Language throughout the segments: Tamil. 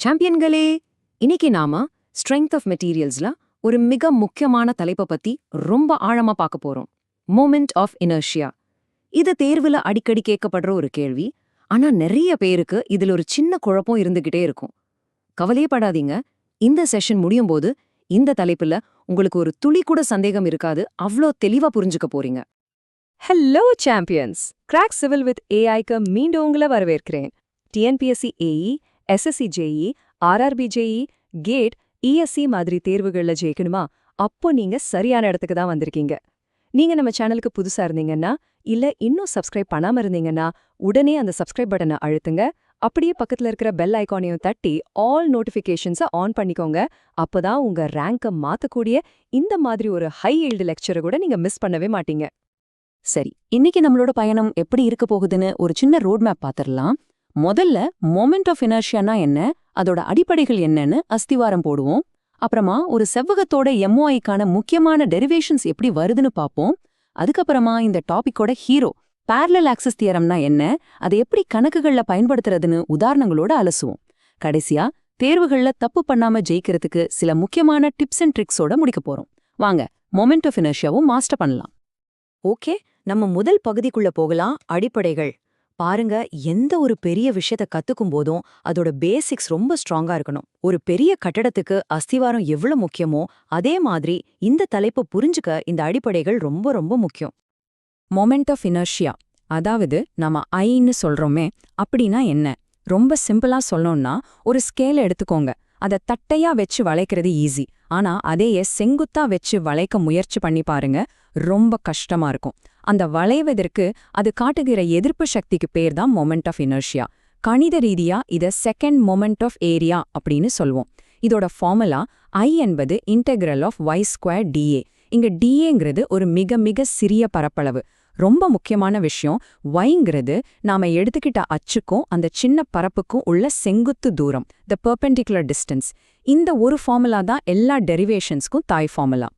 சாம்பியன்களே, இன்னைக்கு நாம ஸ்ட்ரெங்த் ஆஃப் மெட்டீரியல்ஸ்ல ஒரு மிக முக்கியமான தலைப்பை பத்தி ரொம்ப ஆழமா பார்க்க போறோம். Moment of inertia. இது தேர்வுல அடிக்கடி கேட்கப்படுற ஒரு கேள்வி. ஆனா நிறைய பேருக்கு இதுல ஒரு சின்ன குழப்பம் இருந்துகிட்டே இருக்கும். கவலையே படாதீங்க. இந்த செஷன் முடியும் போது இந்த தலைப்புல உங்களுக்கு ஒரு துளி கூட சந்தேகம் இருக்காது. அவ்ளோ தெளிவா புரிஞ்சுக்க போறீங்க. Hello champions! Crack civil with ஏஐக்கு மீண்டும் உங்களை வரவேற்கிறேன். TNPSC AE, SSC JE, RRB JE, GATE, ESC மாதிரி தேர்வுகள்ல ஜெயிக்கணுமா? அப்போ நீங்க சரியான இடத்துக்கு தான் வந்திருக்கீங்க. நீங்க நம்ம சேனலுக்கு புதுசா இருந்தீங்கன்னா, இல்ல இன்னும் சப்ஸ்கிரைப் பண்ணாம இருந்தீங்கன்னா, உடனே அந்த சப்ஸ்கிரைப் பட்டனை அழுத்துங்க. அப்படியே பக்கத்துல இருக்கிற பெல் ஐகானையும் தட்டி ஆல் நோட்டிஃபிகேஷன்ஸை ஆன் பண்ணிக்கோங்க. அப்பதான் உங்க ரேங்கை மாத்தக்கூடிய இந்த மாதிரி ஒரு ஹை ஈல்டு லெக்சரை கூட நீங்க மிஸ் பண்ணவே மாட்டீங்க. சரி, இன்னைக்கு நம்மளோட பயணம் எப்படி இருக்க போகுதுன்னு ஒரு சின்ன ரோட் மேப் பாத்திரலாம். முதல்ல மொமெண்ட் ஆஃப் இனர்ஷியானா என்ன, அதோட அடிப்படைகள் என்னன்னு அஸ்திவாரம் போடுவோம். அப்புறமா ஒரு செவ்வகத்தோட எம்ஓஐக்கான முக்கியமான டெரிவேஷன்ஸ் எப்படி வருதுன்னு பார்ப்போம். அதுக்கப்புறமா இந்த டாபிக்கோட ஹீரோ parallel ஆக்சிஸ் தியரம்னா என்ன, அதை எப்படி கணக்குகள்ல பயன்படுத்துறதுன்னு உதாரணங்களோட அலசுவோம். கடைசியா தேர்வுகள்ல தப்பு பண்ணாம ஜெயிக்கிறதுக்கு சில முக்கியமான டிப்ஸ் அண்ட் ட்ரிக்ஸோட முடிக்க போறோம். வாங்க மொமெண்ட் ஆஃப் இனர்ஷியாவும் மாஸ்டர் பண்ணலாம். ஓகே, நம்ம முதல் பகுதிக்குள்ள போகலாம். அடிப்படைகள். பாருங்க, எந்த ஒரு பெரிய விஷயத்த கத்துக்கும் போதும் அதோட பேசிக்ஸ் ரொம்ப ஸ்ட்ராங்கா இருக்கணும். ஒரு பெரிய கட்டடத்துக்கு அஸ்திவாரம் எவ்வளவு முக்கியமோ அதே மாதிரி இந்த தலைப்பை புரிஞ்சுக்க இந்த அடிப்படைகள் ரொம்ப ரொம்ப முக்கியம். மொமெண்ட் ஆஃப் இனர்ஷியா, அதாவது நம்ம ஐன்னு சொல்றோமே, அப்படின்னா என்ன? ரொம்ப சிம்பிளா சொல்லணும்னா, ஒரு ஸ்கேல எடுத்துக்கோங்க. அதை தட்டையா வச்சு வளைக்கிறது ஈஸி. ஆனா அதையே செங்குத்தா வச்சு வளைக்க முயற்சி பண்ணி பாருங்க, ரொம்ப கஷ்டமா இருக்கும். அந்த வளைவதற்கு அது காட்டுகிற எதிர்ப்பு சக்திக்கு பேர் தான் மொமெண்ட் ஆஃப் இனர்ஷியா. கணித ரீதியா இத செகண்ட் மொமெண்ட் ஆஃப் ஏரியா அப்படின்னு சொல்லுவோம். இதோட ஃபார்முலா I என்பது இன்டெக்ரல் ஆஃப் y² dA. இங்க dAங்கிறது ஒரு மிக மிக சிறிய பரப்பளவு. ரொம்ப முக்கியமான விஷயம், yங்கிறது நாம எடுத்துக்கிட்ட அச்சுக்கும் அந்த சின்ன பரப்புக்கும் உள்ள செங்குத்து தூரம், த பெர்பெண்டிகுலர் டிஸ்டன்ஸ். இந்த ஒரு ஃபார்முலா தான் எல்லா டெரிவேஷன்ஸ்க்கும் தாய் ஃபார்முலா.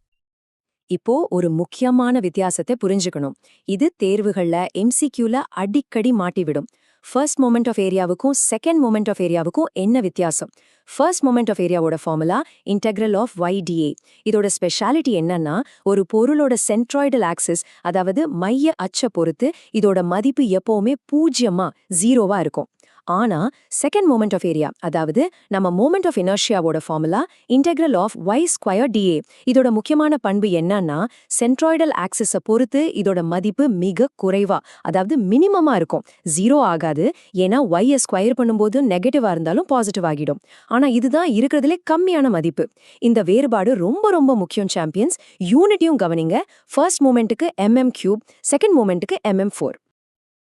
இப்போ ஒரு முக்கியமான வித்தியாசத்தை புரிஞ்சுக்கணும். இது தேர்வுகள்ல எம்சிக்யூல அடிக்கடி மாட்டிவிடும். ஃபர்ஸ்ட் மொமெண்ட் ஆஃப் ஏரியாவுக்கும் செகண்ட் மொமெண்ட் ஆஃப் ஏரியாவுக்கும் என்ன வித்தியாசம்? ஃபர்ஸ்ட் மொமெண்ட் ஆஃப் ஏரியாவோட ஃபார்முலா இன்டெக்ரல் ஆஃப் y/dA. இதோட ஸ்பெஷாலிட்டி என்னன்னா, ஒரு பொருளோட சென்ட்ராய்டல் ஆக்சிஸ், அதாவது மைய அச்சை பொறுத்து இதோட மதிப்பு எப்பவுமே 0 இருக்கும். ஆனா செகண்ட் மொமெண்ட் ஆஃப் ஏரியா, அதாவது நம்ம மொமெண்ட் ஆஃப் இனர்ஷியாவோட formula integral of y² dA. இதோட முக்கியமான பண்பு என்னன்னா, சென்ட்ராய்டல் ஆக்சிஸை பொறுத்து இதோட மதிப்பு மிக குறைவா, அதாவது மினிமமா இருக்கும். 0 ஆகாது. ஏன்னா y ஸ்கொயர் பண்ணும்போது நெகட்டிவா இருந்தாலும் பாசிட்டிவ் ஆகிடும். ஆனா இதுதான் இருக்கிறதுலே கம்மியான மதிப்பு. இந்த வேறுபாடு ரொம்ப ரொம்ப முக்கியம் சாம்பியன்ஸ். யூனிட்டையும் கவனிங்க. ஃபர்ஸ்ட் மொமெண்ட்டுக்கு mm3, செகண்ட் மொமெண்ட்டுக்கு mm4.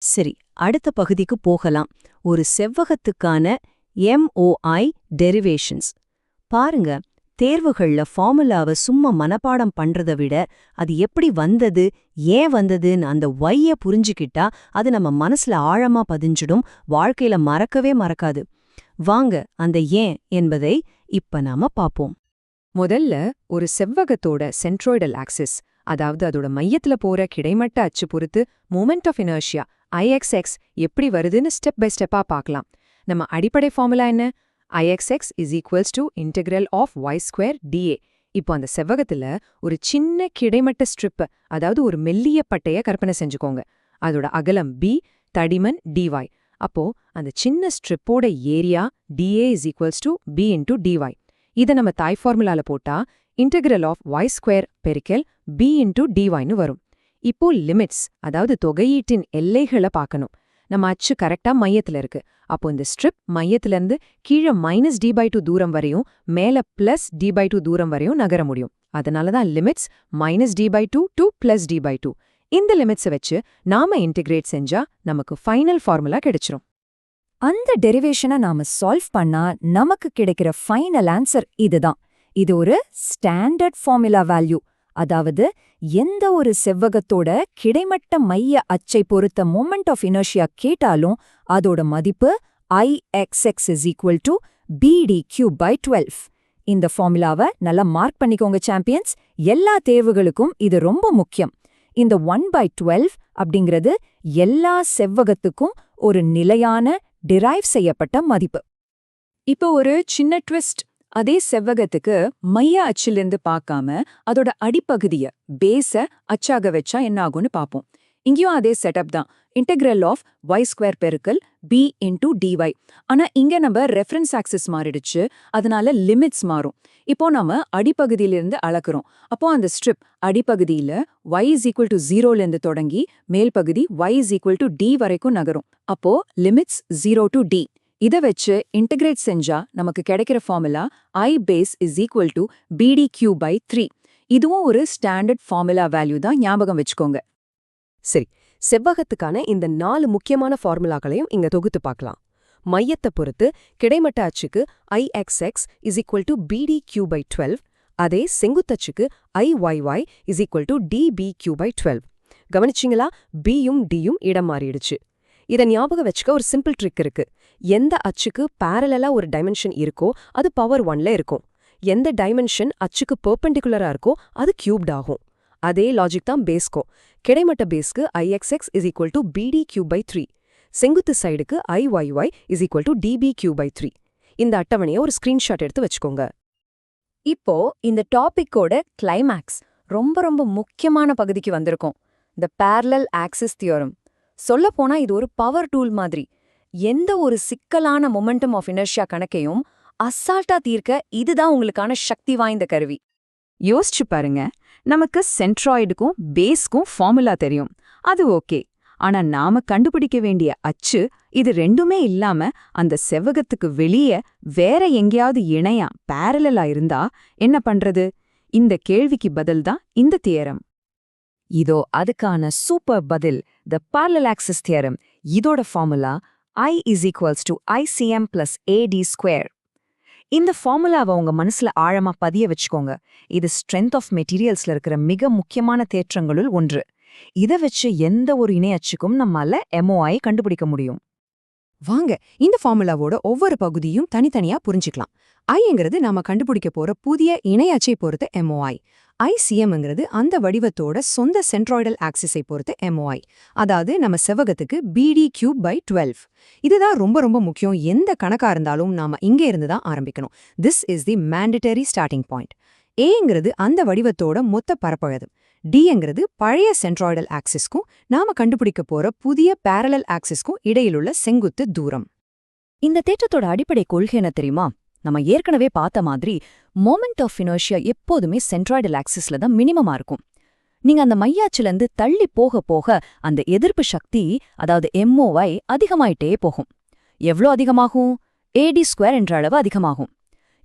சரி, அடுத்த பகுதிக்கு போகலாம். ஒரு செவ்வகத்துக்கான MOI டெரிவேஷன்ஸ். பாருங்க, தேர்வுகள்ல ஃபார்முலாவை சும்மா மனப்பாடம் பண்றதை விட அது எப்படி வந்தது, ஏன் வந்ததுன்னு அந்த ஒய்ய புரிஞ்சுக்கிட்டா அது நம்ம மனசுல ஆழமா பதிஞ்சிடும், வாழ்க்கையில மறக்கவே மறக்காது. வாங்க அந்த ஏன் என்பதை இப்ப நாம பாப்போம். முதல்ல ஒரு செவ்வகத்தோட சென்ட்ராய்டல் ஆக்சிஸ், அதாவது அதோட மையத்துல போற கிடைமட்ட அச்சு பொறுத்து மொமெண்ட் ஆஃப் இனர்ஷியா IXX எப்படி வருதுன்னு ஸ்டெப் பை ஸ்டெப்பா பார்க்கலாம். நம்ம அடிப்படை ஃபார்முலா என்ன? IXX is equals to integral of y² dA. இப்போ அந்த செவ்வகத்துல ஒரு சின்ன கிடைமட்ட ஸ்ட்ரிப், அதாவது ஒரு மெல்லிய பட்டைய கற்பனை செஞ்சுக்கோங்க. அதோட அகலம் b, தடிமன் dy. அப்போ அந்த சின்ன ஸ்ட்ரிப்போட area dA is equals to b into dy. இதை நம்ம தாய் ஃபார்முலால போட்டா integral of y² பெருக்கல் b into dyன்னு வரும். இப்போ லிமிட்ஸ், அதாவது தொகையீட்டின் எல்லைகளை பார்க்கணும். நம்ம அச்சு கரெக்டா மையத்துல இருக்கு. அப்போ இந்த ஸ்ட்ரிப் மையத்திலிருந்து கீழே -d/2 தூரம் வரையும் மேல +d/2 தூரம் வரையும் நகர முடியும். அதனாலதான் லிமிட்ஸ் -d/2 to +d/2. இந்த லிமிட்ஸை வச்சு நாம இன்டிகிரேட் செஞ்சா நமக்கு ஃபைனல் ஃபார்முலா கிடைச்சிரும். அந்த டெரிவேஷனை நாம சால்வ் பண்ணா நமக்கு கிடைக்கிற ஃபைனல் ஆன்சர் இதுதான். இது ஒரு ஸ்டாண்டர்ட் ஃபார்முலா வேல்யூ. அதாவது எந்த ஒரு செவ்வகத்தோட கிடைமட்ட மைய அச்சை பொறுத்த மொமெண்ட் ஆஃப் இனர்ஷியா கேட்டாலும் அதோட மதிப்பு IXX is equal to BD³/12. இந்த ஃபார்முலாவை நல்லா மார்க் பண்ணிக்கோங்க சாம்பியன்ஸ். எல்லா தேர்வுகளுக்கும் இது ரொம்ப முக்கியம். இந்த 1/12 அப்படிங்கிறது எல்லா செவ்வகத்துக்கும் ஒரு நிலையான டிரைவ் செய்யப்பட்ட மதிப்பு. இப்போ ஒரு சின்ன ட்விஸ்ட். அதே செவ்வகத்துக்கு மைய அச்சிலிருந்து பார்க்காம அதோட அடிப்பகுதிய பேஸ அச்சாக வச்சா என்ன ஆகும்னு பார்ப்போம். இங்கேயும் அதே செட்டப் தான். இன்டெக்ரல் ஆஃப் y² பெருக்கல் b இன்டூ dy. ஆனா இங்க நம்ம ரெஃபரன்ஸ் ஆக்சிஸ் மாறிடுச்சு, அதனால லிமிட்ஸ் மாறும். இப்போ நாம அடிப்பகுதியிலிருந்து அளக்குறோம். அப்போ அந்த ஸ்ட்ரிப் அடிப்பகுதியில y = 0ல இருந்து தொடங்கி மேல் பகுதி y = d வரைக்கும் நகரும். அப்போ லிமிட்ஸ் 0 to d. இத வச்சு இன்டகிரேட் செஞ்சா நமக்கு கிடைக்கிற ஃபார்முலா I base = bdq/3. இதுவும் ஒரு ஸ்டாண்டர்ட் ஃபார்முலா வேல்யூ தான், ஞாபகம் வச்சுக்கோங்க. சரி, செவ்வகத்துக்கான இந்த 4 முக்கியமான ஃபார்முலாக்களையும் இங்க தொகுத்து பார்க்கலாம். மையத்தை பொறுத்து கிடைமட்ட அச்சுக்கு Ixx = bdq/12, அதே செங்குத்தச்சுக்கு Iyy = dbq/12. கவனிச்சிங்களா? bயும் dயும் இடம் மாறிடுச்சு. இதை ஞாபகம் வச்சுக்க ஒரு சிம்பிள் ட்ரிக் இருக்கு. எந்த அச்சுக்கு பேரலலா ஒரு டைமென்ஷன் இருக்கோ அது பவர் 1ல இருக்கும். எந்த டைமென்ஷன் அச்சுக்கு பெர்பெண்டிகுலரா இருக்கோ அது கியூப்ட் ஆகும். அதே லாஜிக் தான் பேஸ்க்கும். கிடைமட்ட பேஸ்க்கு Ixx = bdq/3, செங்குத்து சைடுக்கு Iyy = dbq/3. இந்த அட்டவணையை ஒரு ஸ்கிரீன்ஷாட் எடுத்து வச்சுக்கோங்க. இப்போ இந்த டாபிக்கோட கிளைமேக்ஸ், ரொம்ப முக்கியமான பகுதிக்கு வந்திருக்கோம். த பேரலல் ஆக்சிஸ் தியோரம். சொல்லப்போனா இது ஒரு பவர் டூல் மாதிரி. எந்த ஒரு சிக்கலான மொமெண்டம் ஆஃப் இனர்ஷியா கணக்கையும் அசால்ட்டா தீர்க்க இதுதான் உங்களுக்கான சக்தி வாய்ந்த கருவி. யோசிச்சு பாருங்க, நமக்கு சென்ட்ராய்டுக்கும் பேஸ்க்கும் ஃபார்முலா தெரியும், அது ஓகே. ஆனா நாம கண்டுபிடிக்க வேண்டிய அச்சு இது ரெண்டுமே இல்லாம அந்த செவ்வகத்துக்கு வெளியே வேற எங்கேயாவது இணையா பேரலலா இருந்தா என்ன பண்றது? இந்த கேள்விக்கு பதில் தான் இந்த தியரம். இதோ அதுக்கான சூப்பர் பதில், த பேரலல் ஆக்சிஸ் தியரம். இதோட ஃபார்முலா I = ICM + AD². இந்த ஃபார்முலாவை உங்க மனசுல ஆழமா பதிய வச்சுக்கோங்க. இது ஸ்ட்ரென்த் ஆஃப் மெட்டீரியல்ஸ்ல இருக்கிற மிக முக்கியமான தேற்றங்களுள் ஒன்று. இதை வச்சு எந்த ஒரு இணையச்சுக்கும் நம்மால MOI கண்டுபிடிக்க முடியும். வாங்க இந்த ஃபார்முலாவோட ஒவ்வொரு பகுதியும் தனித்தனியா புரிஞ்சுக்கலாம். ஐங்கிறது நாம கண்டுபிடிக்க போற புதிய இணையச்சை பொறுத்த MOI. ICMங்கிறது அந்த வடிவத்தோட சொந்த சென்ட்ராய்டல் ஆக்சிஸை பொறுத்த MOI. அதாவது நம்ம செவ்வகத்துக்கு bd³/12. இதுதான் ரொம்ப முக்கியம். எந்த கணக்கா இருந்தாலும் நாம இங்கே இருந்து தான் ஆரம்பிக்கணும். This is the mandatory starting point. ஏங்கிறது அந்த வடிவத்தோட மொத்த பரப்பளவு. டிங்கிறது பழைய சென்ட்ராய்டல் ஆக்சிஸ்க்கும் நாம கண்டுபிடிக்க போற புதிய பேரலல் ஆக்சிஸ்க்கும் இடையிலுள்ள செங்குத்து தூரம். இந்த தேற்றத்தோட அடிப்படை கொள்கை என்ன தெரியுமா? நம்ம ஏற்கனவே பார்த்த மாதிரி மொமெண்ட் ஆஃப் இனர்ஷியா எப்போதுமே சென்ட்ராய்டல் ஆக்சிஸ்ல தான் மினிமமா இருக்கும். நீங்க அந்த மையாச்சிலிருந்து தள்ளி போக போக அந்த எதிர்ப்பு சக்தி, அதாவது MOI அதிகமாயிட்டே போகும். எவ்வளோ அதிகமாகும்? AD² என்ற அளவு அதிகமாகும்.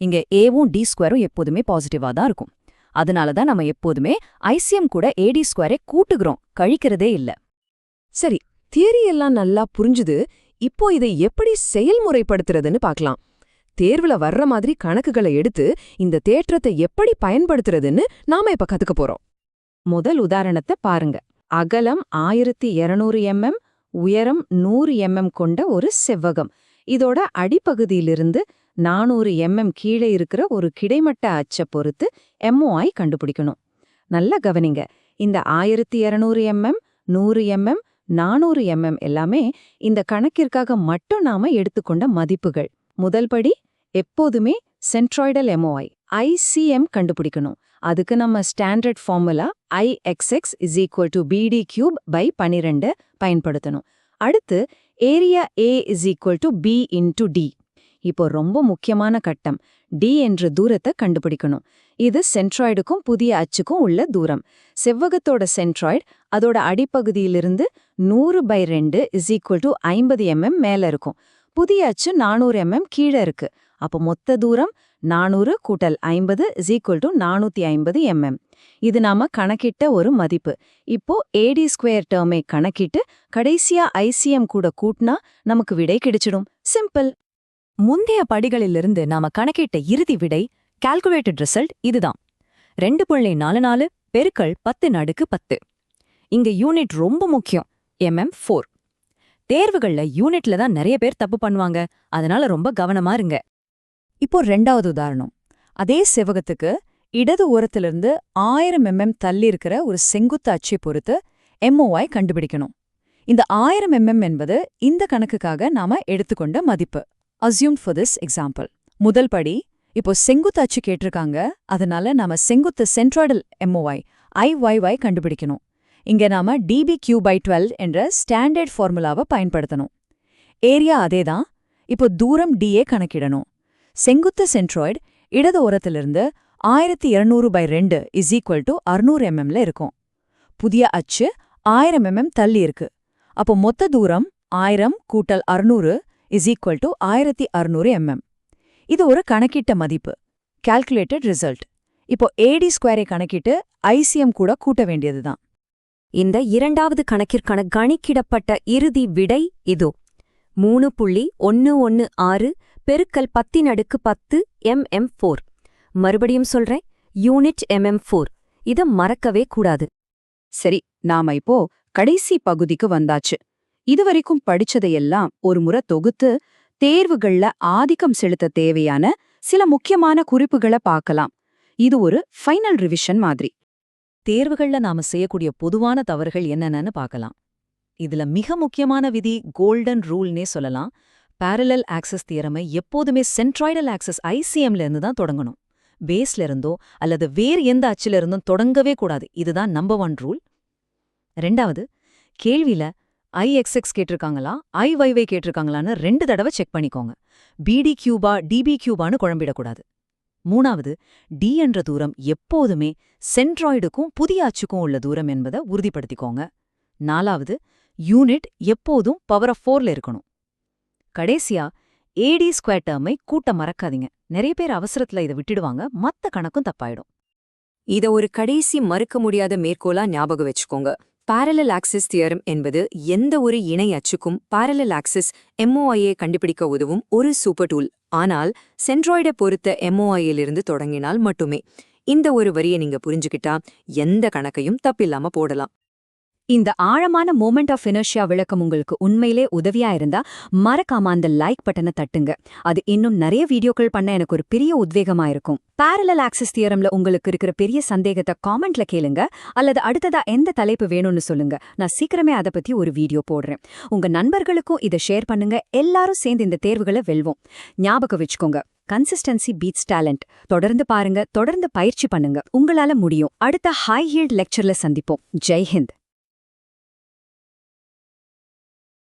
இங்க Aவும் D² எப்போதுமே பாசிட்டிவா தான் இருக்கும். அதனால தான் நம்ம எப்போதுமே ICM கூட AD² கூட்டுகிறோம், கழிக்கிறதே இல்ல. சரி, தியரி எல்லாம் நல்லா புரிஞ்சுது. இப்போ இதை எப்படி செயல்முறைப்படுத்துறதுன்னு பார்க்கலாம். தேர்வுல வர்ற மாதிரி கணக்குகளை எடுத்து இந்த தேற்றத்தை எப்படி பயன்படுத்துறதுன்னு நாம இப்ப கத்துக்க போறோம். முதல் உதாரணத்தை பாருங்க. அகலம் 1200 mm, உயரம் 100 mm கொண்ட ஒரு செவ்வகம். இதோட அடிப்பகுதியிலிருந்து 400 mm கீழே இருக்கிற ஒரு கிடைமட்ட அச்சை பொறுத்து MOI கண்டுபிடிக்கணும். நல்லா கவனிங்க, இந்த 1200 mm, 100 mm, 400 mm எல்லாமே இந்த கணக்கிற்காக மட்டும் நாம எடுத்துக்கொண்ட மதிப்புகள். முதல் படி, எப்போதுமே சென்ட்ராய்டல் MOI ICM கண்டுபிடிக்கணும். அதுக்கு நம்ம ஸ்டாண்டர்ட் ஃபார்முலா Ixx = bd³/12 பயன்படுத்தணும். அடுத்து ஏரியா A = b × d. இப்போ ரொம்ப முக்கியமான கட்டம், d என்ற தூரத்தை கண்டுபிடிக்கணும். இது சென்ட்ராய்டுக்கும் புதிய அச்சுக்கும் உள்ள தூரம். செவ்வகத்தோட சென்ட்ராய்டு அதோட அடிப்பகுதியிலிருந்து 100/2 = 50 mm மேல இருக்கும். புதிய அச்சு 400 mm கீழே இருக்கு. அப்போ மொத்த தூரம் 400 கூட்டல் 50 = 450 mm. இது நாம கணக்கிட்ட ஒரு மதிப்பு. இப்போ AD² டேர்மை கணக்கிட்டு கடைசியா ICM கூட கூட்டினா நமக்கு விடை கிடைச்சிடும். சிம்பிள். முந்தைய படிகளிலிருந்து நாம கணக்கிட்ட இறுதி விடை, கால்குலேட்டட் ரிசல்ட் இதுதான். 2.44 பெருக்கல் 10^10. இங்க யூனிட் ரொம்ப முக்கியம், mm4. தேர்வுகள்ல யூனிட்ல தான் நிறைய பேர் தப்பு பண்ணுவாங்க, அதனால ரொம்ப கவனமா இருங்க. இப்போ 2வது உதாரணம். அதே செவ்வகத்துக்கு இடது ஓரத்திலிருந்து 1000 mm தள்ளி இருக்கிற ஒரு செங்குத்து அச்சை பொறுத்து MOI கண்டுபிடிக்கணும். இந்த 1000 mm என்பது இந்த கணக்குக்காக நாம எடுத்துக்கொண்ட மதிப்பு. assumed for this example. முதல் படி, இப்போ செங்குத்து அச்சு கேட்டிருக்காங்க, அதனால நாம செங்குத்து சென்ட்ராய்டல் MOI IYY கண்டுபிடிக்கணும். இங்க நாம dB/12 என்ற ஸ்டாண்டர்ட் ஃபார்முலாவை பயன்படுத்தணும். ஏரியா அதேதான், இப்போ தூரம் dA கணக்கிடணும். செங்குத்து சென்ட்ராய்டு இடது ஓரத்திலிருந்து 1200/2 600 mmல இருக்கும். புதிய அச்சு 1000 mm தள்ளி இருக்கு. அப்போ மொத்த தூரம் 1000 கூட்டல் 600 1600 mm. இது ஒரு கணக்கிட்ட மதிப்பு, கால்குலேட்டட் ரிசல்ட். இப்போ AD ஸ்கொயரை கணக்கிட்டு ICM கூட கூட்ட வேண்டியதுதான். இந்த இரண்டாவது கணக்கிற்கான கணிக்கிடப்பட்ட இறுதி விடை இதோ 3.116 பெருக்கல் 10^10 mm4. மறுபடியும் சொல்றேன், யூனிட் mm4. இத மறக்கவே கூடாது. சரி, நாம இப்போ கடைசி பகுதிக்கு வந்தாச்சு. இதுவரைக்கும் படிச்சதையெல்லாம் ஒரு முறை தொகுத்து தேர்வுகள்ல ஆதிக்கம் செலுத்த தேவையான சில முக்கியமான குறிப்புகளை பார்க்கலாம். இது ஒரு ஃபைனல் ரிவிஷன் மாதிரி. தேர்வுகள்ல நாம செய்யக்கூடிய பொதுவான தவறுகள் என்னென்னு பார்க்கலாம். இதுல மிக முக்கியமான விதி கோல்டன் ரூல்னே சொல்லலாம். பேரலல் ஆக்சஸ் தியரமை எப்போதுமே சென்ட்ராய்டல் ஆக்சஸ் ICMல இருந்து தான் தொடங்கணும். பேஸ்ல இருந்தோ அல்லது வேறு எந்த அச்சில இருந்தும் தொடங்கவே கூடாது. இதுதான் நம்பர் 1 ரூல். ரெண்டாவது, கேள்வியில IXX கேட்டிருக்காங்களா IYY கேட்டிருக்காங்களான்னு 2 தடவை செக் பண்ணிக்கோங்க. BD Cuba DB கியூபான்னு குழம்பிடக்கூடாது. மூணாவது, D என்ற தூரம் எப்போதுமே சென்ட்ராய்டுக்கும் புதிய அச்சுக்கும் உள்ள தூரம் என்பதை உறுதிப்படுத்திக்கோங்க. நாலாவது, யூனிட் எப்போதும் பவர் ஆஃப் 4ல இருக்கணும். கடைசியா, AD ஸ்கொயர் டேர்மை கூட்ட மறக்காதீங்க. நிறைய பேர் அவசரத்துல இதை விட்டுடுவாங்க, மத்த கணக்கும் தப்பாயிடும். இத ஒரு கடைசி மறுக்க முடியாத மேற்கோளா ஞாபகம் வச்சுக்கோங்க. parallel axis தியரம் என்பது எந்த ஒரு இணை அச்சுக்கும் parallel axis MOI-ஐ கண்டுபிடிக்க உதவும் ஒரு சூப்பர் டூல். ஆனால் சென்ட்ராய்டை பொறுத்த MOI-இலிருந்து தொடங்கினால் மட்டுமே. இந்த ஒரு வரியை நீங்க புரிஞ்சுக்கிட்டா எந்த கணக்கையும் தப்பில்லாம போடலாம். இந்த ஆழமான மோமெண்ட் ஆஃப் இனர்ஷியா விளக்கம் உங்களுக்கு உண்மையிலே உதவியா இருந்தா மறக்காம அந்த லைக் பட்டனை தட்டுங்க. அது இன்னும் நிறைய வீடியோக்கள் பண்ண எனக்கு ஒரு பெரிய உத்வேகமா இருக்கும். பேரலல் ஆக்சஸ் தியரம்ல உங்களுக்கு இருக்கிற பெரிய சந்தேகத்தை காமெண்ட்ல கேளுங்க, அல்லது அடுத்ததா எந்த தலைப்பு வேணும்னு சொல்லுங்க. நான் சீக்கிரமே அதை பத்தி ஒரு வீடியோ போடுறேன். உங்க நண்பர்களுக்கும் இதை ஷேர் பண்ணுங்க. எல்லாரும் சேர்ந்து இந்த தேர்வுகளை வெல்வோம். ஞாபகம் வச்சுக்கோங்க, கன்சிஸ்டன்சி பீட்ஸ் டேலண்ட். தொடர்ந்து பாருங்க, தொடர்ந்து பயிற்சி பண்ணுங்க. உங்களால முடியும். அடுத்த ஹை ஹீல்ட் லெக்சர்ல சந்திப்போம். ஜெய் ஹிந்த்.